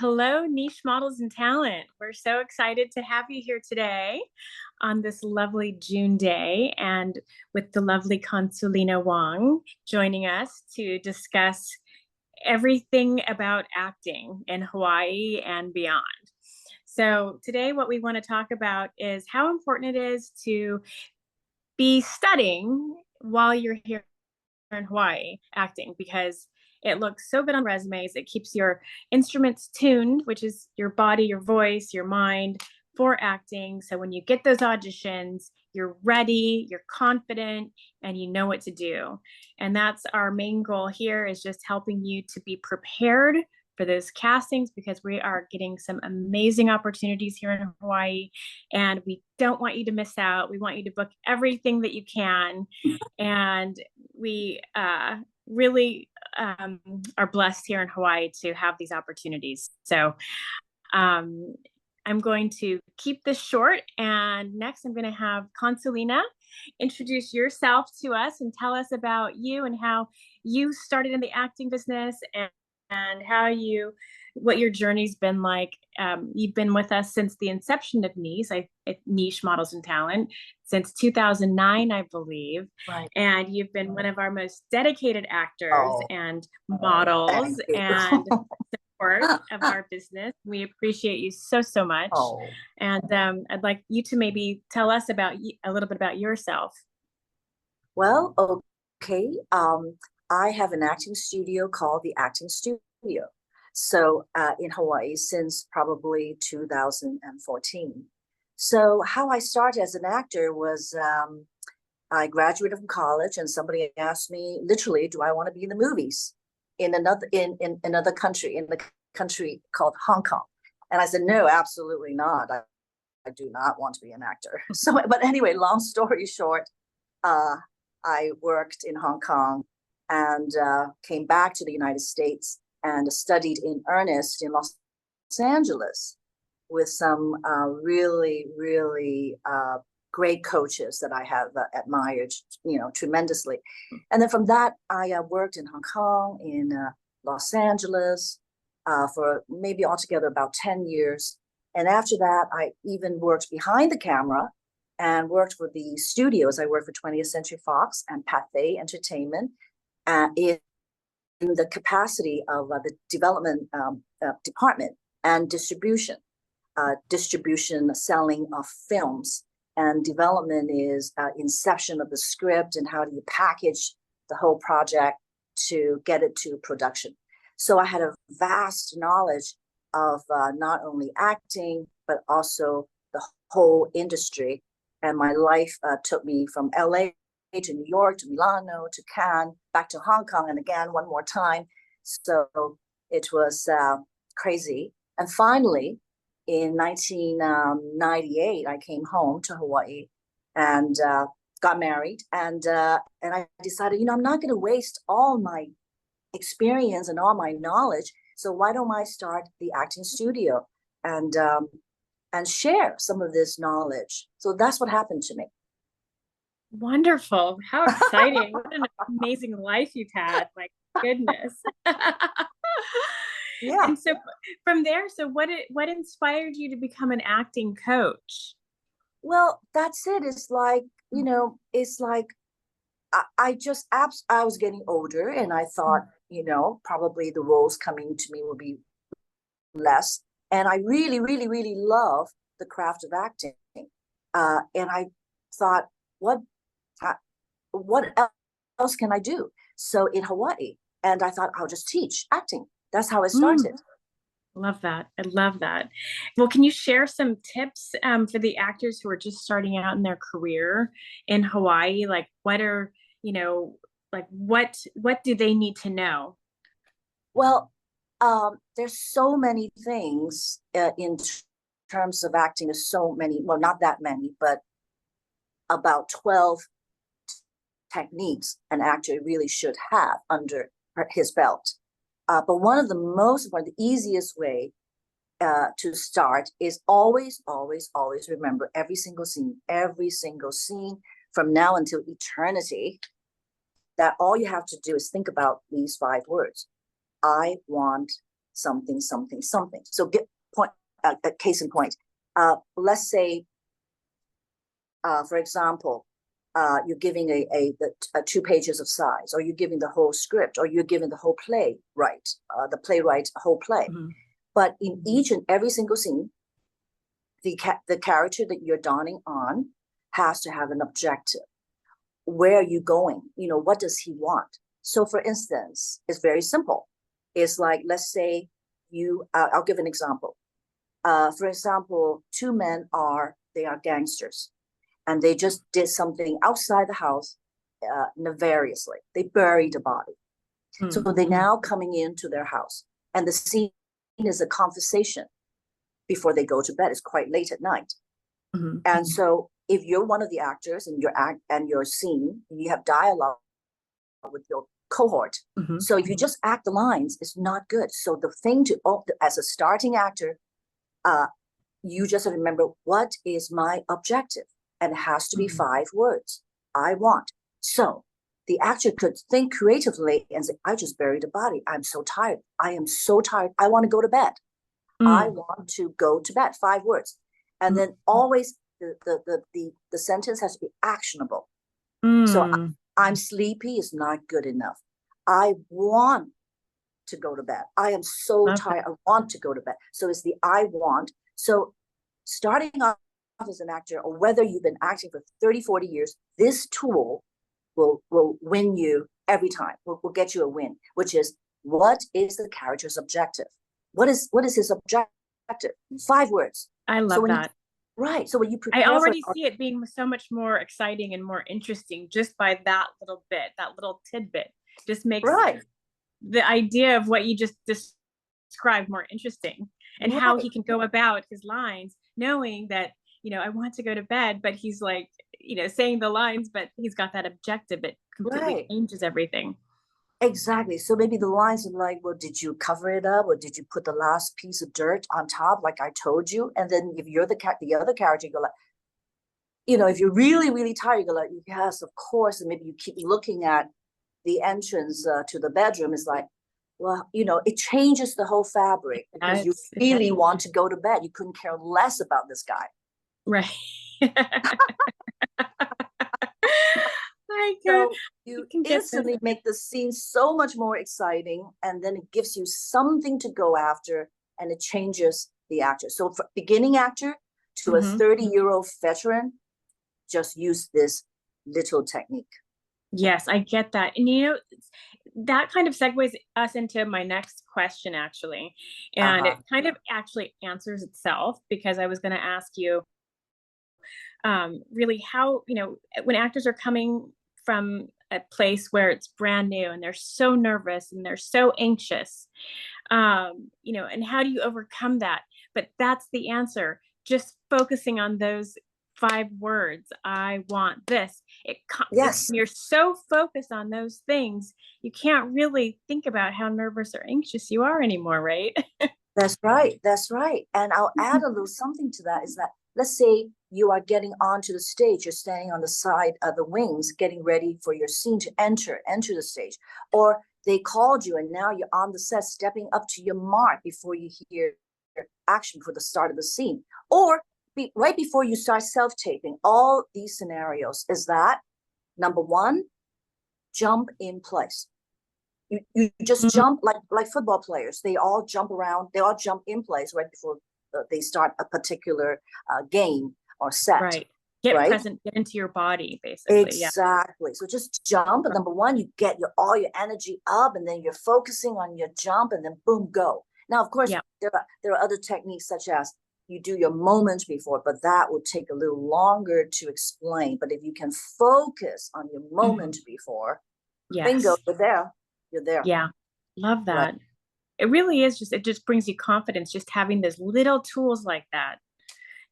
Hello, niche models and talent. We're so excited to have you here today on this lovely June day and with the lovely Consulina Wong joining us to discuss everything about acting in Hawaii and beyond. So, today, what we want to talk about is how important it is to be studying while you're here in Hawaii acting because it looks so good on resumes. It keeps your instruments tuned, which is your body, your voice, your mind for acting. So when you get those auditions, you're ready, you're confident, and you know what to do. And that's our main goal here is just helping you to be prepared for those castings because we are getting some amazing opportunities here in Hawaii and we don't want you to miss out. We want you to book everything that you can. And we really are blessed here in Hawaii to have these opportunities. So I'm going to keep this short. And next, I'm going to have Consulina introduce yourself to us and tell us about you and how you started in the acting business and how what your journey's been like. You've been with us since the inception of Niche Models and Talent, since 2009, I believe. Right. And you've been one of our most dedicated actors and thank models you. and support of our business. We appreciate you so much. And I'd like you to maybe tell us about a little bit about yourself. Well, okay. I have an acting studio called the Acting Studio. So in Hawaii since probably 2014. So how I started as an actor was I graduated from college and somebody asked me literally, do I want to be in the movies in another country, in the country called Hong Kong? And I said, no, absolutely not. I do not want to be an actor. So, but anyway, long story short, I worked in Hong Kong and came back to the United States and studied in earnest in Los Angeles with some really great coaches that I have admired, tremendously. And then from that, I worked in Hong Kong, in Los Angeles for maybe altogether about 10 years. And after that, I even worked behind the camera and worked for the studios. I worked for 20th Century Fox and Pathé Entertainment in the capacity of the development department and distribution, selling of films. And development is inception of the script and how do you package the whole project to get it to production. So I had a vast knowledge of not only acting, but also the whole industry. And my life took me from LA to New York, to Milano, to Cannes, back to Hong Kong, and again, one more time. So it was crazy. And finally, in 1998, I came home to Hawaii and got married. And I decided, I'm not going to waste all my experience and all my knowledge. So why don't I start the acting studio and share some of this knowledge? So that's what happened to me. Wonderful. How exciting. What an amazing life you've had. My goodness. Yeah. And so from there, so what inspired you to become an acting coach? Well, that's it. It's like, it's like I was getting older and I thought, probably the roles coming to me will be less. And I really love the craft of acting. And I thought, what else can I do? So in Hawaii, and I thought I'll just teach acting. That's how it started. Love that. I love that. Well, can you share some tips for the actors who are just starting out in their career in Hawaii? Like what are, what do they need to know? Well, there's so many things in terms of acting. There's so many, well, not that many, but about 12 techniques an actor really should have under his belt. But one of the easiest way to start is always remember every single scene from now until eternity, that all you have to do is think about these 5 words. I want something, something, something. So get point, a case in point. Let's say, for example, you're giving a 2 pages of size, or you're giving the whole script, or you're giving the whole play, right? The playwright whole play. Mm-hmm. But in each and every single scene, the character that you're donning on has to have an objective. Where are you going? What does he want? So for instance, it's very simple. It's like, let's say I'll give an example. For example, 2 men they are gangsters, and they just did something outside the house nefariously. They buried a body. Mm-hmm. So they're now coming into their house, and the scene is a conversation before they go to bed. It's quite late at night. Mm-hmm. And so if you're one of the actors and your scene, you have dialogue with your cohort. Mm-hmm. So if you just act the lines, it's not good. So the thing as a starting actor, you just have to remember, what is my objective? And it has to be 5 words. I want. So the actor could think creatively and say, I just buried a body. I'm so tired. I am so tired. I want to go to bed. I want to go to bed. 5 words. And then always the sentence has to be actionable. So I'm sleepy is not good enough. I want to go to bed. I am so tired. I want to go to bed. So it's the I want. So starting off as an actor, or whether you've been acting for 30, 40 years, this tool will win you every time, will get you a win, which is, what is the character's objective? What is his objective? 5 words. I love that. Right. So when you prepare, I already see it being so much more exciting and more interesting just by that little bit, that little tidbit. Just makes the idea of what you just described more interesting, and how he can go about his lines, knowing that, I want to go to bed, but he's like, saying the lines, but he's got that objective. It completely changes everything. Exactly. So maybe the lines are like, well, did you cover it up, or did you put the last piece of dirt on top, like I told you? And then if you're the other character, you go like, if you're really, really tired, you go like, yes, of course. And maybe you keep looking at the entrance to the bedroom. Is like, well, it changes the whole fabric, because you really want to go to bed. You couldn't care less about this guy. Right. So you instantly make the scene so much more exciting, and then it gives you something to go after, and it changes the actor. So for beginning actor to a 30-year-old veteran, just use this little technique. Yes, I get that. And that kind of segues us into my next question, actually. And it kind of actually answers itself, because I was going to ask you really how, when actors are coming from a place where it's brand new and they're so nervous and they're so anxious, and how do you overcome that? But that's the answer. Just focusing on those 5 words. I want this. You're so focused on those things, you can't really think about how nervous or anxious you are anymore, right? That's right. That's right. And I'll add a little something to that, is that, let's say you are getting onto the stage, you're standing on the side of the wings, getting ready for your scene to enter the stage, or they called you and now you're on the set, stepping up to your mark before you hear action for the start of the scene, or right before you start self-taping. All these scenarios is that, number 1, jump in place. You just jump like football players. They all jump around. They all jump in place right before they start a particular game or set. Right. Get present. Get into your body, basically. Exactly. So just jump. And number 1, you get all your energy up, and then you're focusing on your jump, and then boom, go. Now, of course, there are other techniques, such as you do your moment before, but that will take a little longer to explain. But if you can focus on your moment before, bingo, you're there. Yeah. Love that. Right. It really is it just brings you confidence, just having those little tools like that.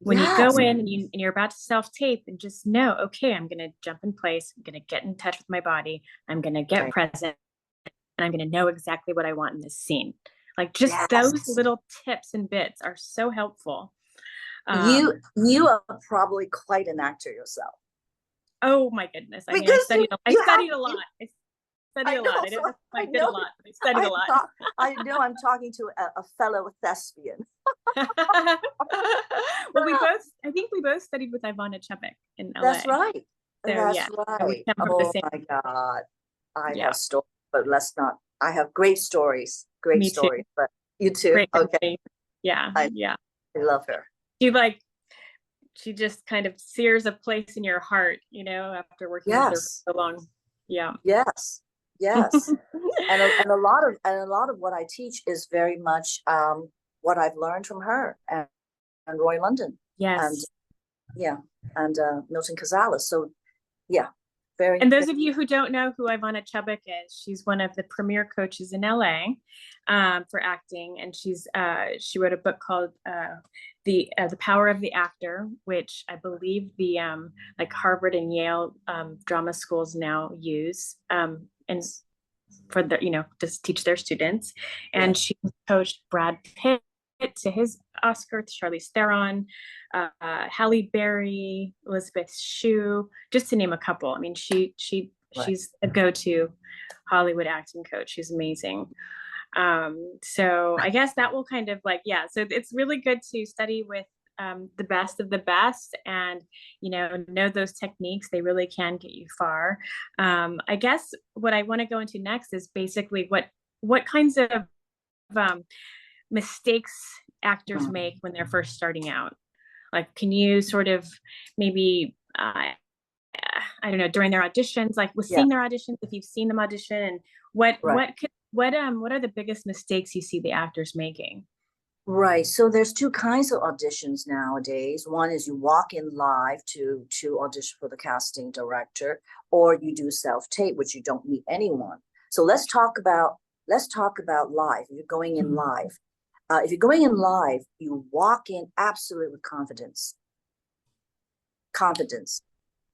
When you go in and you're about to self-tape, and just know, okay, I'm going to jump in place. I'm going to get in touch with my body. I'm going to get present, and I'm going to know exactly what I want in this scene. Like, just those little tips and bits are so helpful. You are probably quite an actor yourself. Oh my goodness. I mean, I studied a lot. Study I a know. lot. I So don't know if I I did a know. lot, but I studied a I lot. thought I know I'm talking to a fellow thespian. Well, I think we both studied with Ivana Chubbuck in LA. That's right. So That's yeah, so we right. come from the Oh same, my God. I yeah, have stories, but let's not. I have great stories. Great me too. stories. But you too. Great Okay. company. Yeah, I, yeah. I love her. She like she just kind of sears a place in your heart, after working with her Yes. for so long. Yeah. Yes. Yes. And a lot of what I teach is very much what I've learned from her and Roy London and Yes. yeah and Milton Casales. So yeah, very, And those very of you who don't know who Ivana Chubbuck is, she's one of the premier coaches in LA for acting, and she wrote a book called the Power of the Actor, which I believe the like Harvard and Yale drama schools now use, and for the just teach their students. And yes. she coached Brad Pitt to his Oscar, to Charlize Theron, Halle Berry, Elizabeth Shue, just to name a couple. I mean, Right. she's a go-to Hollywood acting coach. She's amazing. So I guess that will kind of so it's really good to study with the best of the best, and know those techniques. They really can get you far. I guess what I want to go into next is basically what kinds of um, mistakes actors Mhm. make when they're first starting out. Like, can you sort of maybe I don't know, during their auditions, like with Yeah. seeing their auditions, if you've seen them audition, and what Right. what could what are the biggest mistakes you see the actors making? Right. So there's two kinds of auditions nowadays. One is you walk in live to audition for the casting director, or you do self-tape, which you don't meet anyone. So let's talk about live. If you're going in Mhm. live, if you're going in live, you walk in absolutely with confidence,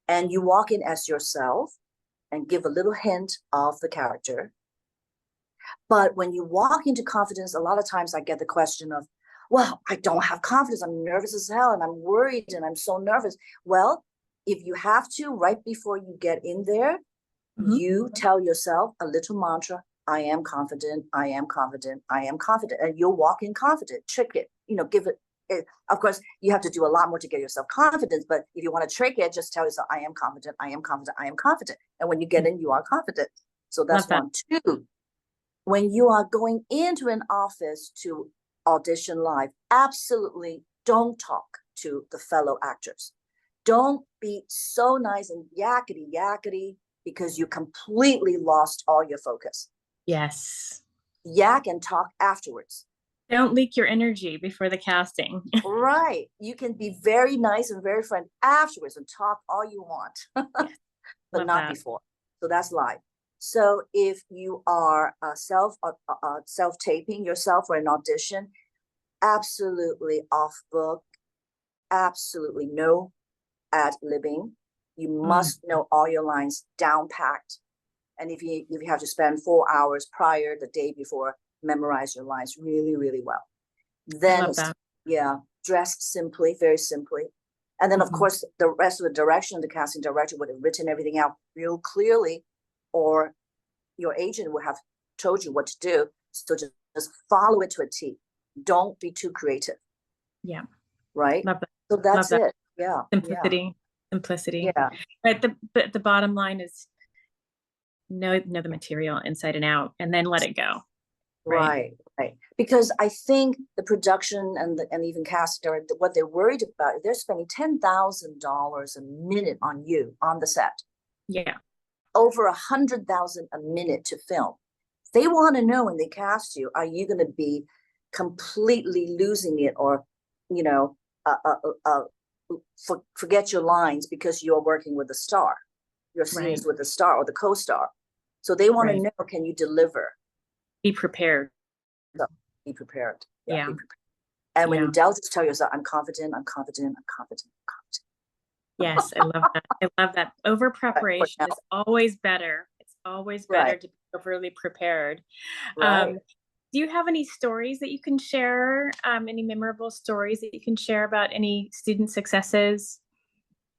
and you walk in as yourself and give a little hint of the character. But when you walk into confidence, a lot of times I get the question of, well, I don't have confidence. I'm nervous as hell and I'm worried and I'm so nervous. Well, if you have to, right before you get in there, Mhm. you tell yourself a little mantra: I am confident, I am confident, I am confident. And you'll walk in confident, trick it, give it. Of course, you have to do a lot more to get yourself confidence. But if you want to trick it, just tell yourself, I am confident, I am confident, I am confident. And when you get in, you are confident. So Love that's that. one. Two, when you are going into an office to audition live, absolutely don't talk to the fellow actors. Don't be so nice and yakety yakety because you completely lost all your focus. Yes. Yak and talk afterwards. Don't leak your energy before the casting. Right. You can be very nice and very friendly afterwards and talk all you want, Yes. but Love not that. before. So that's live. So if you are self taping yourself for an audition, absolutely off book, absolutely no ad libbing. You Mm. must know all your lines down packed. And if you have to spend 4 hours prior, the day before, memorize your lines really, really well. I Then love it's, that. yeah, dress simply, very simply. And then, of Mhm. course, the rest of the direction of the casting director would have written everything out real clearly, or your agent would have told you what to do. So just follow it to a T. Don't be too creative, Yeah. right? Love that. So Love that's that. it. Yeah, yeah, Simplicity. yeah. But the bottom line is know the material inside and out, and then let it go. Right. Right, right. Because I think the production and even casting, what they're worried about, they're spending $10,000 a minute on you on the set, Yeah. over 100,000 a minute to film. They want to know when they cast you, are you going to be completely losing it, or, you know, uh, uh, uh, forget your lines because you're working with a star, your Right. scenes with the star or the co-star. So they want to Right. know, can you deliver? Be prepared. So be prepared. Yeah, Yeah. be prepared. And when you Yeah. doubt, just tell yourself, I'm confident, I'm confident, I'm confident, I'm confident. Yes, I love that. I love that. Over Right, for preparation now. is always better. It's always better Right, to be overly prepared. right. Um, do you have any stories that you can share? Any memorable stories that you can share about any student successes?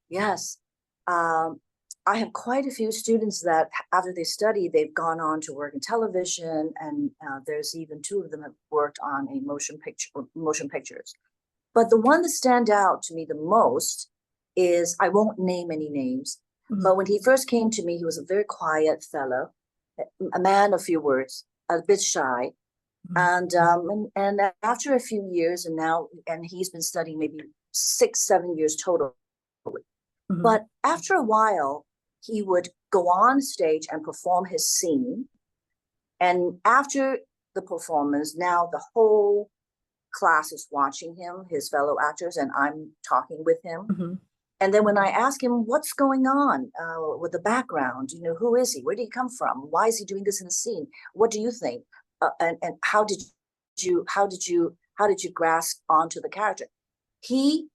Yes. Um, I have quite a few students that after they study, they've gone on to work in television, and there's even 2 of them have worked on a motion pictures. But the one that stand out to me the most is, I won't name any names, but when he first came to me, he was a very quiet fellow, a man of few words, a bit shy. And after a few years, and he's been studying maybe 6-7 years total. But after a while, he would go on stage and perform his scene. And after the performance, now the whole class is watching him, his fellow actors, and I'm talking with him. And then when I ask him what's going on with the background, who is he? Where did he come from? Why is he doing this in the scene? What do you think? And how did you grasp onto the character? He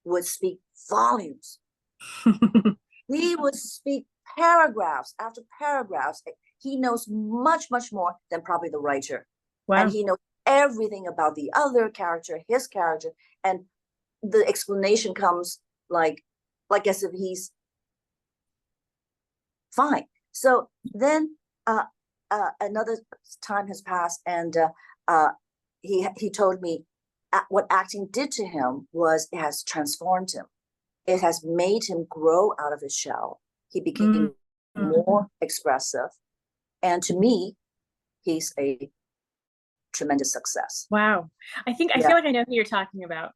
would speak volumes. He would speak paragraphs after paragraphs. He knows much, much more than probably the writer. Wow. And he knows everything about the other character, his character, and the explanation comes like as if he's fine. So then another time has passed, and he told me what acting did to him was it has transformed him. It has made him grow out of his shell. He became more expressive. And to me, he's a tremendous success. Wow. I feel like I know who you're talking about.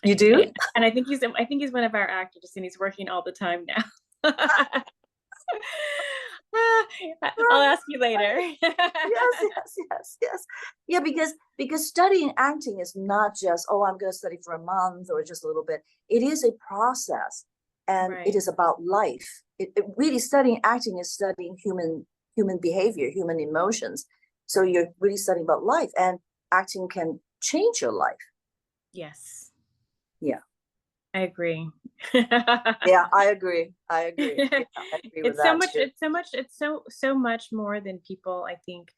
You do? And I think he's one of our actors, and he's working all the time now. I'll ask you later. yes. Yeah, because studying acting is not just, I'm going to study for a month or just a little bit. It is a process, and it is about life. It really, studying acting is studying human behavior, human emotions. So you're really studying about life, and acting can change your life. Yes. Yeah. I agree. Yeah, I agree. Yeah, I agree with it's so much. Too. It's so much more than people, I think,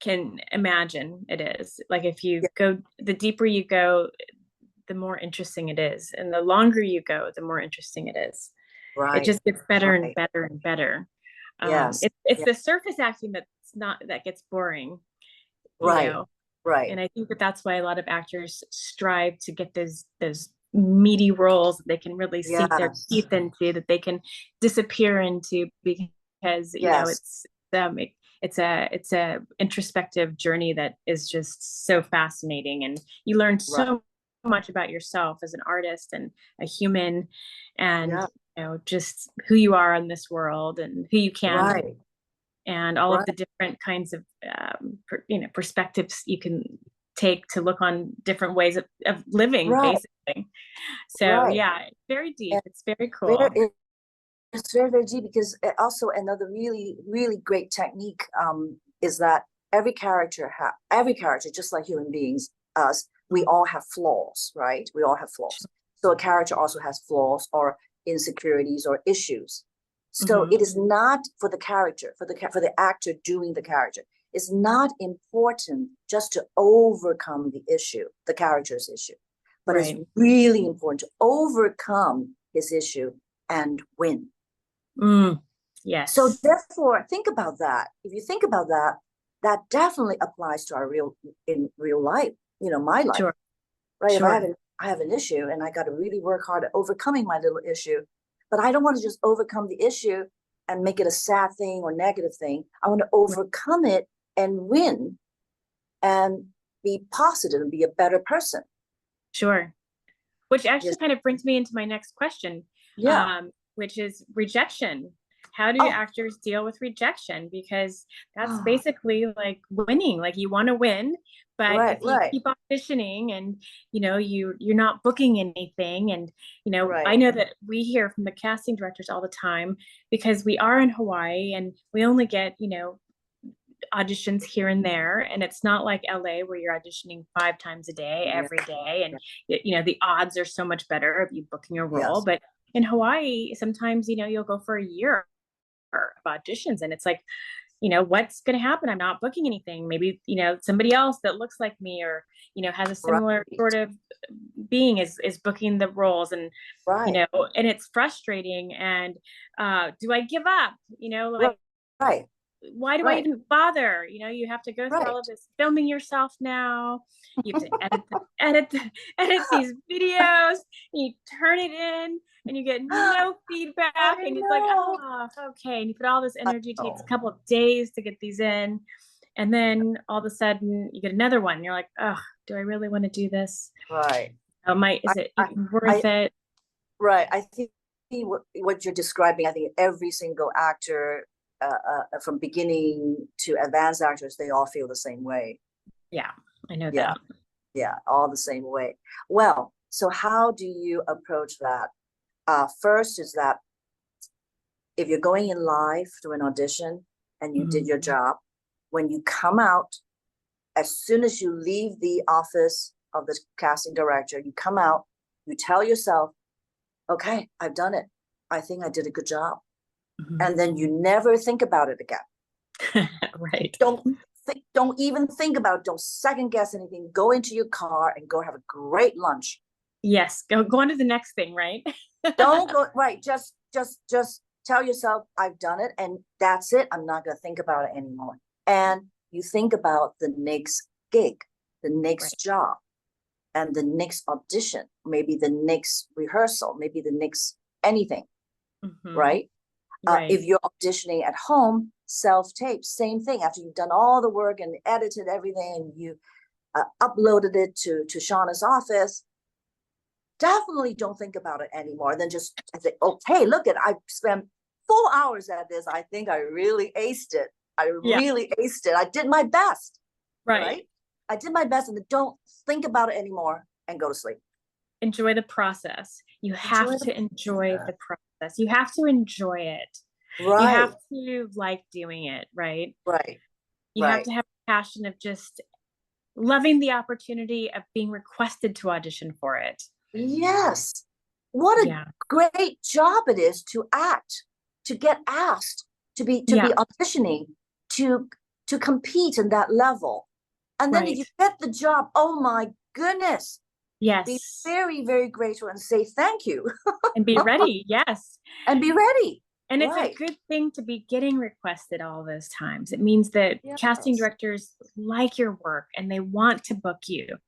can imagine. It is like, if you go, the deeper you go, the more interesting it is, and the longer you go, the more interesting it is. Right. It just gets better and better and better. Yes. It's the surface acting that gets boring. Right. Right. And I think that's why a lot of actors strive to get those meaty roles that they can really sink their teeth into, that they can disappear into, because it's a introspective journey that is just so fascinating, and you learn so much about yourself as an artist and a human, and just who you are in this world and who you can be, and all of the different kinds of perspectives you can take to look on different ways of living, basically. So it's very deep. And it's very cool. It's very, very deep, because also another really, really great technique is that every character, just like human beings, we all have flaws, right? We all have flaws. So a character also has flaws or insecurities or issues. So it is not for the character, for the actor doing the character. It's not important just to overcome the character's issue, but it's really important to overcome his issue and win. Yes. So therefore, think about that. If you think about that, that definitely applies to in real life. My life, right? If I have an issue, and I got to really work hard at overcoming my little issue, but I don't want to just overcome the issue and make it a sad thing or negative thing. I want to overcome it and win and be positive and be a better person. Sure. Which actually kind of brings me into my next question, which is rejection. How do actors deal with rejection? Because that's basically like winning. Like, you want to win, but if you keep auditioning and you're not booking anything, and I know that we hear from the casting directors all the time, because we are in Hawaii and we only get auditions here and there, and it's not like LA where you're auditioning 5 times a day every day, and the odds are so much better of you booking a role. But in Hawaii, sometimes you'll go for a year of auditions, and it's like what's going to happen? I'm not booking anything. Maybe, somebody else that looks like me or, has a similar Right. sort of being is booking the roles. And, Right. and it's frustrating. And do I give up? Like, Right. why do I Right. even bother? You have to go through all of Right. this filming yourself now. You have to edit these videos. You turn it in, and you get no feedback, I and it's like, know. oh, okay. And you put all this I energy. It takes a know. couple of days to get these in, and then all of a sudden you get another one. And you're like, oh, do I really want to do this? Right. Is it I, even worth I, it? right. I think what you're describing, I think every single actor, from beginning to advanced actors, they all feel the same way. Yeah, I know Yeah. that. Yeah. All the same way. Well, so how do you approach that? First is that if you're going in live to an audition and you did your Mhm. job, when you come out, as soon as you leave the office of the casting director, you come out, you tell yourself, okay, I've done it. I think I did a good job. Mhm. And then you never think about it again. Right. Don't even think about it. Don't second guess anything. Go into your car and go have a great lunch. Yes. Go on to the next thing, right? Don't go right. Just tell yourself I've done it and that's it. I'm not going to think about it anymore. And you think about the next gig, the Right. next job, and the next audition, maybe the next rehearsal, maybe the next anything, Mhm. right? Right. If you're auditioning at home, self-tape, same thing. After you've done all the work and edited everything and you uploaded it to Shawna's office, definitely don't think about it anymore. Then just say, okay, look at, I spent 4 hours at this. I think I really aced it. I Yeah. really aced it. I did my best, Right. right? I did my best, and then don't think about it anymore and go to sleep. Enjoy the process. You have Enjoy to the enjoy the process. process. You have to enjoy it. You have Right, to like doing it, right? right, You have right. to have a passion of just loving the opportunity of being requested to audition for it. Yes. What a Yeah. great job it is to act, to get asked, to be Yeah. auditioning, to to compete in that level. And then if Right. you get the job, oh my goodness, be Yes. very, very grateful and say thank you And be ready. Yes. and be ready. And it's a Right. good thing to be getting requested all those times. It means that casting Yes. directors like your work and they want to book you.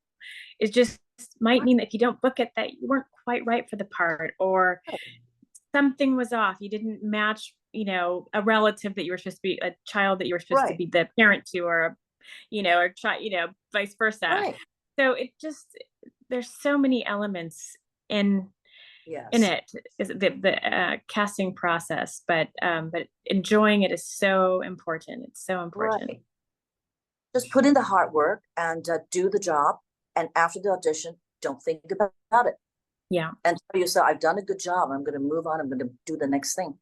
It just might mean that if you don't book it, that you weren't quite right for the part, or something was off. You didn't match, a relative that you were supposed to be, a child that you were supposed to Right. be the parent to, or, or try, vice versa. Right. So it just, there's so many elements in in Yes. it, is the casting process, but enjoying it is so important. It's so important. Right. Just put in the hard work and do the job. And after the audition, don't think about it. Yeah. And tell yourself, I've done a good job. I'm going to move on. I'm going to do the next thing.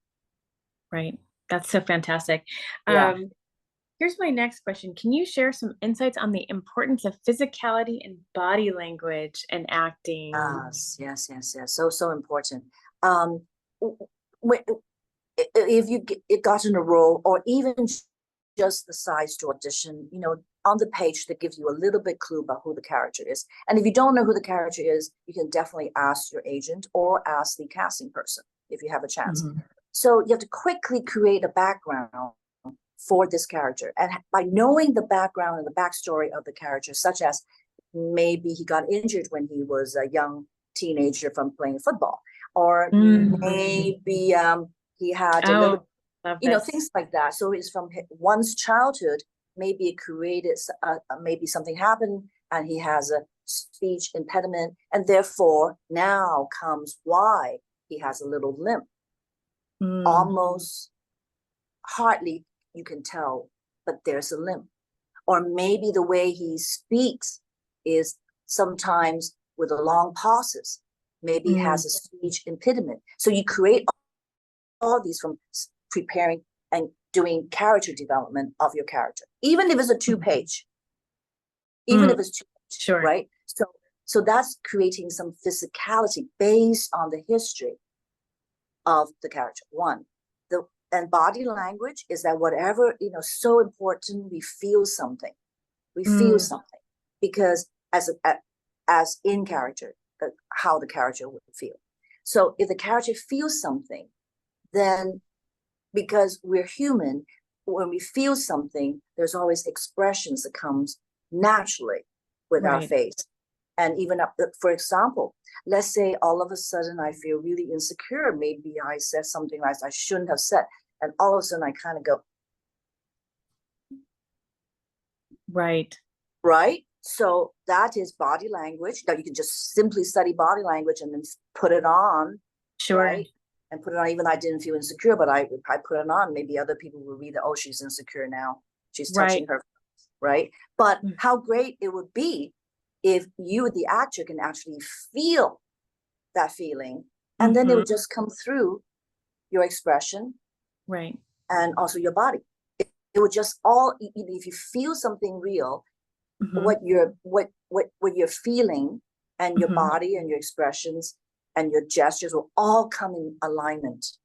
Right. That's so fantastic. Yeah. um Here's my next question. Can you share some insights on the importance of physicality and body language and acting? Yes, yes, yes, yes. So, so important. Um, if you get gotten a role or even just the size to audition, on the page that gives you a little bit clue about who the character is. And if you don't know who the character is, you can definitely ask your agent or ask the casting person if you have a chance. Mhm. So you have to quickly create a background for this character. And by knowing the background and the backstory of the character, such as maybe he got injured when he was a young teenager from playing football, or Mm. maybe he had a little, Oh, love this. things like that. So it's from one's childhood, maybe it created, maybe something happened and he has a speech impediment, and therefore now comes why he has a little limp. Mm. Almost hardly you can tell, but there's a limp. Or maybe the way he speaks is sometimes with a long pauses. Maybe he Mm. has a speech impediment. So you create all these from preparing and doing character development of your character, even if it's a two Mhm. page, even if Mm. it's two page, Sure. right? So that's creating some physicality based on the history of the character. One, the and body language is that whatever, so important, we feel something. We feel something because as in character, how the character would feel. So if the character feels something, then because we're human, when we feel something, there's always expressions that comes naturally with our face. And even for example, let's say all of a sudden I feel really insecure. Maybe I said something like I shouldn't have said. And all of a sudden I kind of go. Right. So that is body language. Now you can just simply study body language and then put it on. Sure. Right. And put it on, even I didn't feel insecure, but I put it on. Maybe other people will read that, oh, she's insecure now. She's touching her, right? But how great it would be if you, the actor, can actually feel that feeling, and then it would just come through your expression, right, and also your body. It would just all, if you feel something real, what you're feeling, and your body and your expressions and your gestures will all come in alignment.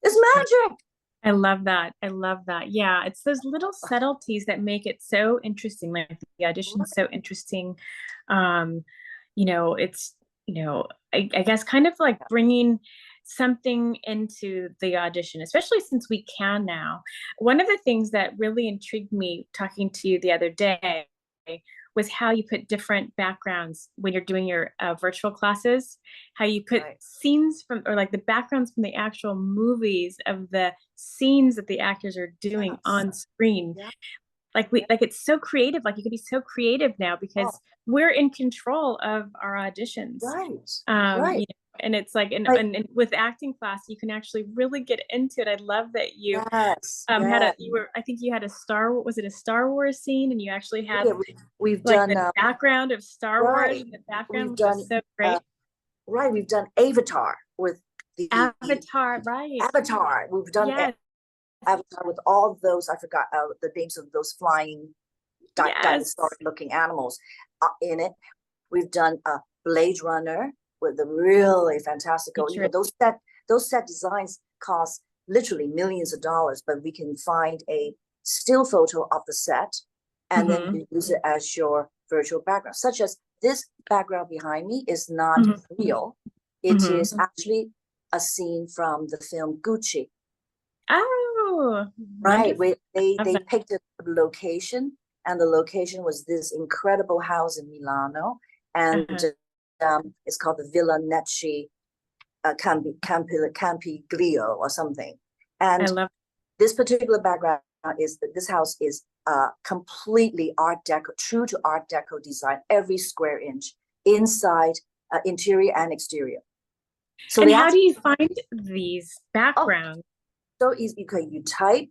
It's magic. I love that. Yeah, it's those little subtleties that make it so interesting. Like the audition is so interesting. It's, I guess kind of like bringing something into the audition, especially since we can now. One of the things that really intrigued me talking to you the other day was how you put different backgrounds when you're doing your virtual classes, how you put scenes from, or like the backgrounds from the actual movies of the scenes that the actors are doing on screen. Like it's so creative. Like you could be so creative now because we're in control of our auditions. Right. And it's like, and with acting class, you can actually really get into it. I love that you I think you had a Star Wars scene, and you actually had we've like done the background of Star Wars in the background, which was so great. We've done Avatar with the Avatar, right? Avatar. We've done Avatar with all those. I forgot the names of those flying dinosaur-looking animals in it. We've done a Blade Runner with the really fantastical. Those set designs cost literally millions of dollars, but we can find a still photo of the set, and then you use it as your virtual background. Such as this background behind me is not real. It is actually a scene from the film Gucci. Oh, right. They picked a location, and the location was this incredible house in Milano, and it's called the Villa Necci Campiglio or something. And this particular background is that this house is completely Art Deco, true to Art Deco design, every square inch, inside, interior and exterior. So and how do you find these backgrounds? So easy. You type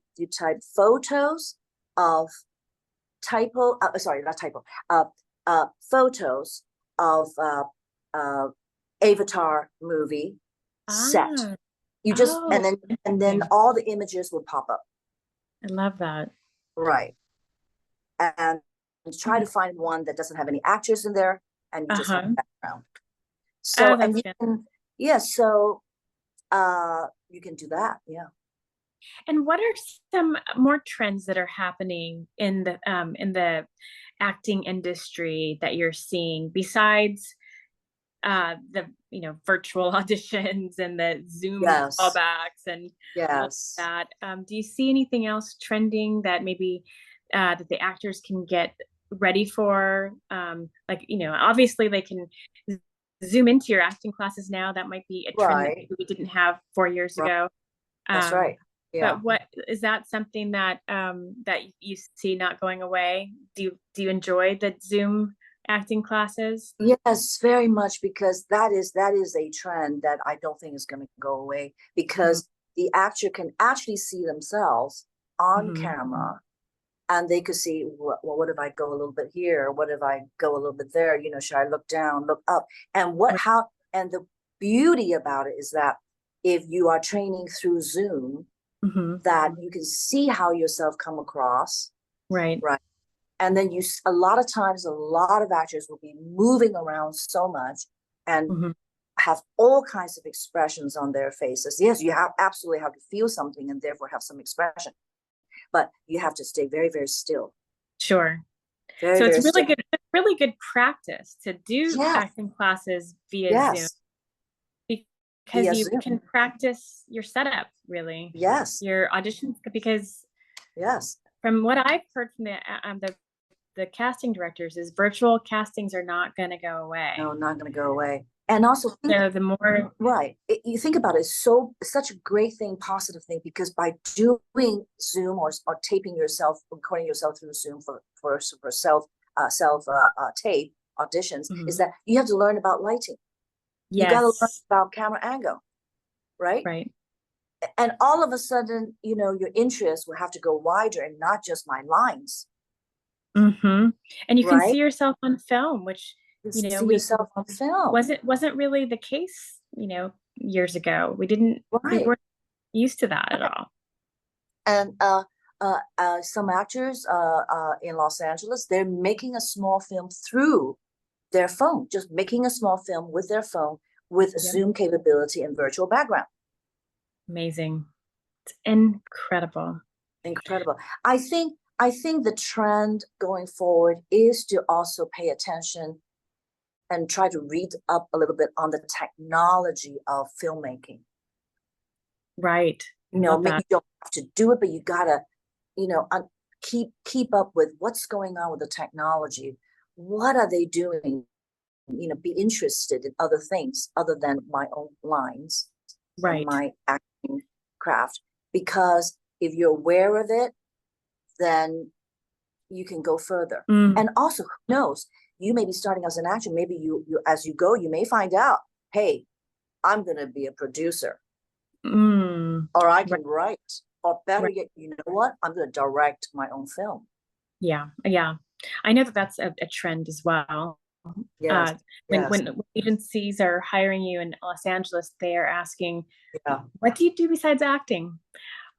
photos of photos of Avatar movie set. You just and then all the images will pop up. I love that. Right. And try to find one that doesn't have any actors in there, and you just have a background. So and you can, you can do that. Yeah. And what are some more trends that are happening in the acting industry that you're seeing besides the virtual auditions and the Zoom callbacks and all that? Do you see anything else trending that maybe that the actors can get ready for? Obviously they can Zoom into your acting classes now. That might be a trend that we didn't have 4 years ago. That's right. Yeah. But what is that something that that you see not going away? Do you enjoy the Zoom acting classes? Yes, very much, because that is a trend that I don't think is going to go away, because the actor can actually see themselves on camera, and they could see, well, what if I go a little bit here? What if I go a little bit there? Should I look down, look up? And and the beauty about it is that if you are training through Zoom, that you can see how yourself come across. Right. And then a lot of times, a lot of actors will be moving around so much and have all kinds of expressions on their faces. Yes, you absolutely have to feel something and therefore have some expression, but you have to stay very, very still. Sure. Very, So very it's still. really good practice to do Yes, acting classes via Zoom, yes, because via you Zoom. can practice your setup, really, Yes, your auditions. Because yes. from what I've heard from the casting directors, is virtual castings are not going to go away. No, not going to go away. And also, So the more right, you think about it, it's such a great thing, positive thing, because by doing Zoom or taping yourself, recording yourself through Zoom for self tape auditions, is that you have to learn about lighting. You got to learn yes, about camera angle, right? right. And all of a sudden, your interest will have to go wider and not just my lines, Mm-hmm. And you can right? see yourself on film, which, You you know, see yourself on film, wasn't really the case, years ago. We right? weren't used to that at all. And some actors in Los Angeles, they're making a small film through their phone, just making a small film with their phone with Yep. Zoom capability and virtual background. Amazing. It's incredible. Incredible. I think the trend going forward is to also pay attention and try to read up a little bit on the technology of filmmaking. Right. Maybe you don't have to do it, but you gotta, keep up with what's going on with the technology. What are they doing? Be interested in other things other than my own lines and Right. my acting craft. Because if you're aware of it, then you can go further. And also, who knows? You may be starting as an actor. Maybe you as you go, you may find out, hey, I'm going to be a producer, or I can write, or better yet, you know what? I'm going to direct my own film. Yeah, yeah. I know that that's a trend as well. Yes, when agencies are hiring you in Los Angeles, they are asking, yeah, what do you do besides acting?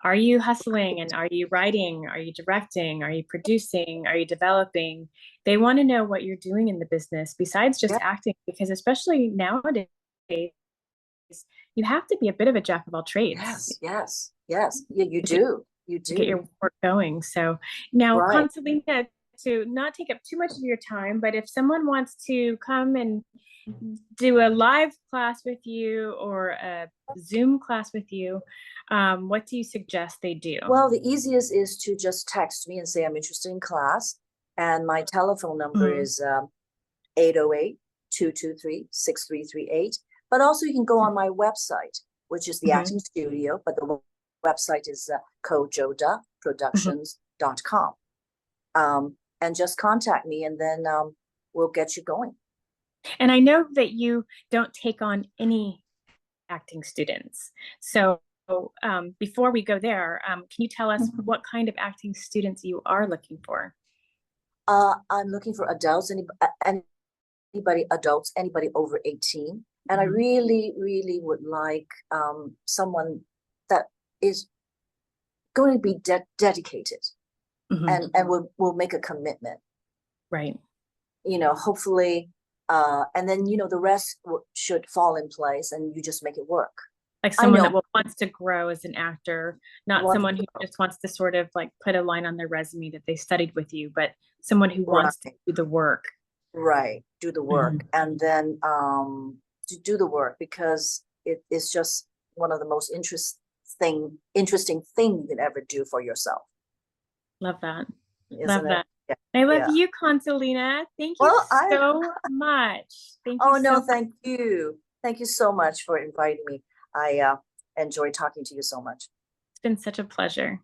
Are you hustling, and are you writing? Are you directing? Are you producing? Are you developing? They want to know what you're doing in the business besides just yeah. acting, because especially nowadays, you have to be a bit of a jack of all trades. Yes. Yeah, you to get, do. You to get do. your work going. So now, Right. Consulina, to not take up too much of your time, but if someone wants to come and do a live class with you or a Zoom class with you, what do you suggest they do? Well, the easiest is to just text me and say I'm interested in class. And my telephone number is 808-223-6338. But also you can go on my website, which is the Acting Studio, but the website is kojodaproductions.com. And just contact me, and then we'll get you going. And I know that you don't take on any acting students. So before we go there, can you tell us what kind of acting students you are looking for? I'm looking for adults, anybody over 18. And I really, really would like someone that is going to be dedicated and will make a commitment. Right. Hopefully, and then, the rest should fall in place and you just make it work. Like someone that wants to grow as an actor, not someone who just wants to sort of like put a line on their resume that they studied with you, but someone who wants to do the work. Right. Do the work. And then to do the work, because it is just one of the most interesting thing you can ever do for yourself. Love that. Isn't it? Yeah. I love you, Consulina. Thank you so much. Thank you. Thank you. Thank you so much for inviting me. I enjoy talking to you so much. It's been such a pleasure.